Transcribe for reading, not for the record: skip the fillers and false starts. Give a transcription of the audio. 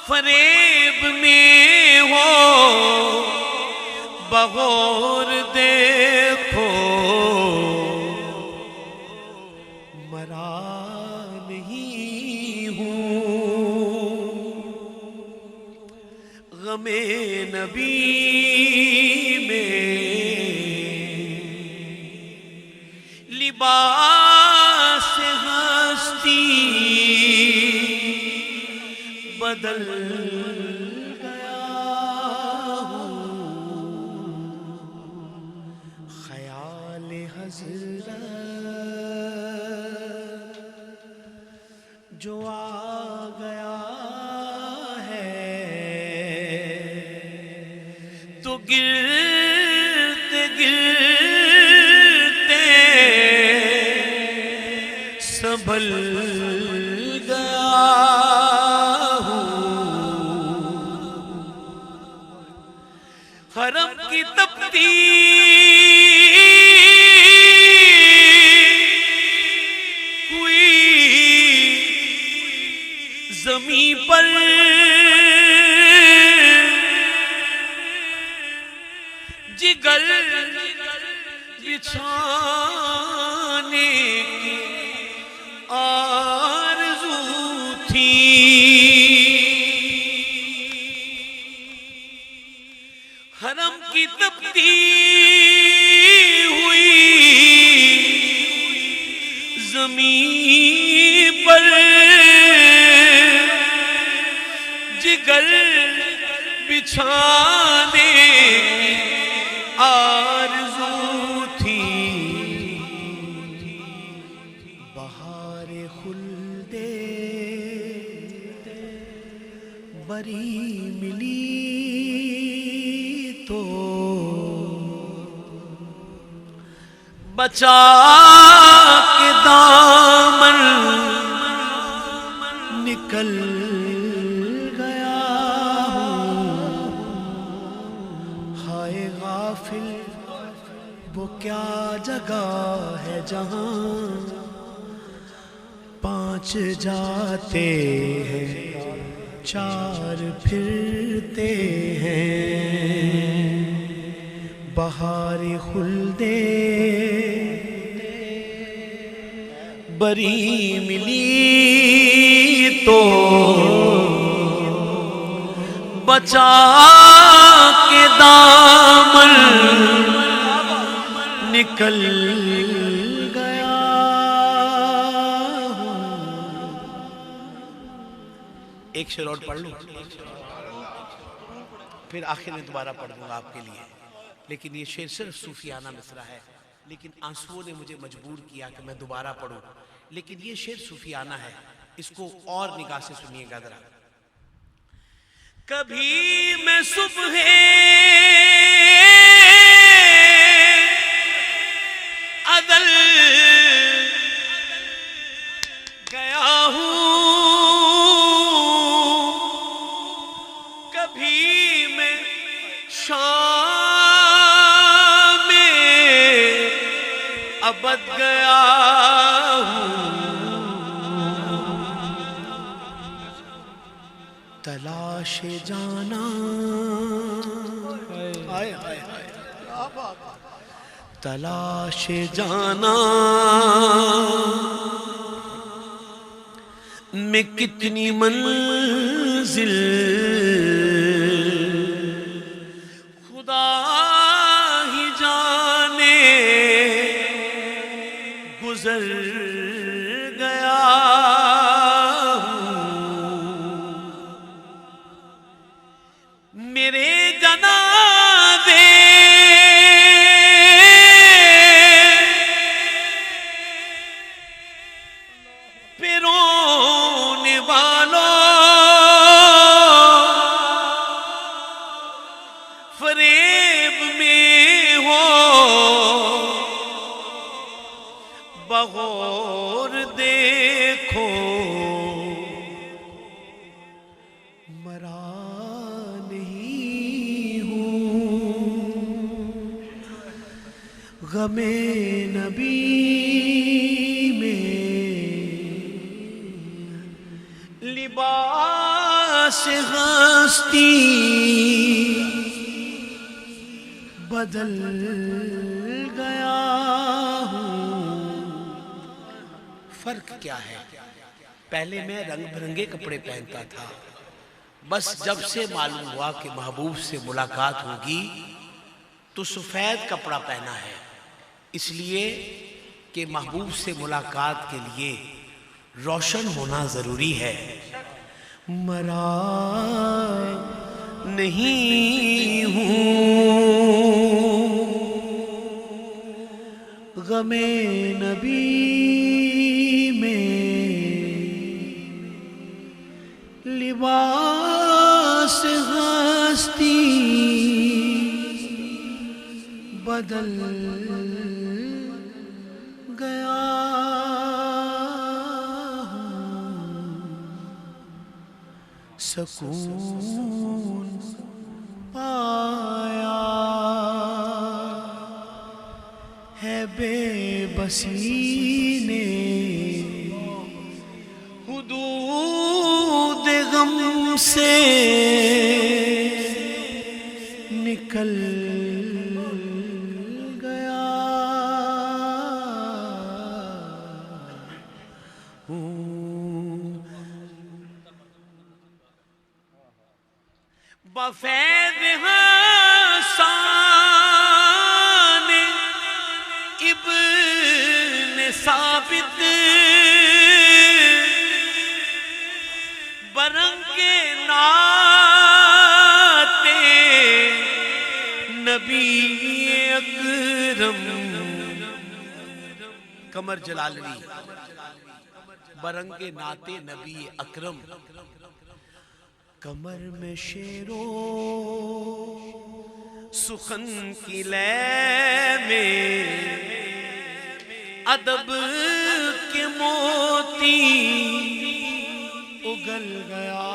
فریب میں ہو بغور دیکھو مرا نہیں ہوں غم نبی میں لباس ہستی بدل گیا ہوں خیال حضرت جو آ گیا ہے تو گرتے گرتے سنبھل گیا حرم کی تپتی ہوئی زمین پر جگر بچھانے کی آرزو تھی حرم کی تپتی ہوئی زمین پر جگر بچھانے آرزو تھی بہار خلد بری ملی تو بچا کے دامن نکل گیا ہوں ہائے غافل وہ کیا جگہ ہے جہاں پانچ جاتے ہیں چار پھرتے ہیں بہار خلد بری ملی تو بچا کے دامن نکل گیا ایک شعر اور پڑھ لوں پھر آخر میں دوبارہ پڑھ دوں گا آپ کے لیے لیکن یہ شعر صرف صوفیانہ مصرع ہے لیکن آنسوؤں نے مجھے مجبور کیا کہ میں دوبارہ پڑھوں لیکن یہ شعر صوفیانہ ہے اس کو اور نگاہ سے سنیے گا ذرا کبھی میں صبح عدل گیا ہوں کبھی میں شام ابد گیا ہوں تلاش جانا تلاش جانا میں کتنی منزل خدا ہی جانے گزر گیا میرے جنازے پہ رونے والوں فریب میں ہو بغور دیکھو مرا غم نبی میں لباس سے ہستی بدل گیا ہوں۔ فرق کیا ہے؟ پہلے میں رنگ برنگے کپڑے پہنتا تھا، بس جب سے معلوم ہوا کہ محبوب سے ملاقات ہوگی تو سفید کپڑا پہنا ہے، اس لیے کہ محبوب سے ملاقات کے لیے روشن ہونا ضروری ہے۔ مرا نہیں ہوں غم نبی میں، لباس ہستی بدل گیا ہوں۔ سکون پایا ہے بے بسی نے، حدود غم سے نکل گیا ہوں۔ بفیض حسان ابن ثابت برنگ نعت نبی اکرم، قمر جلالوی برنگ نعت نبی اکرم، کمر میں شیرو سخن کی لے میں ادب کے موتی اگل گیا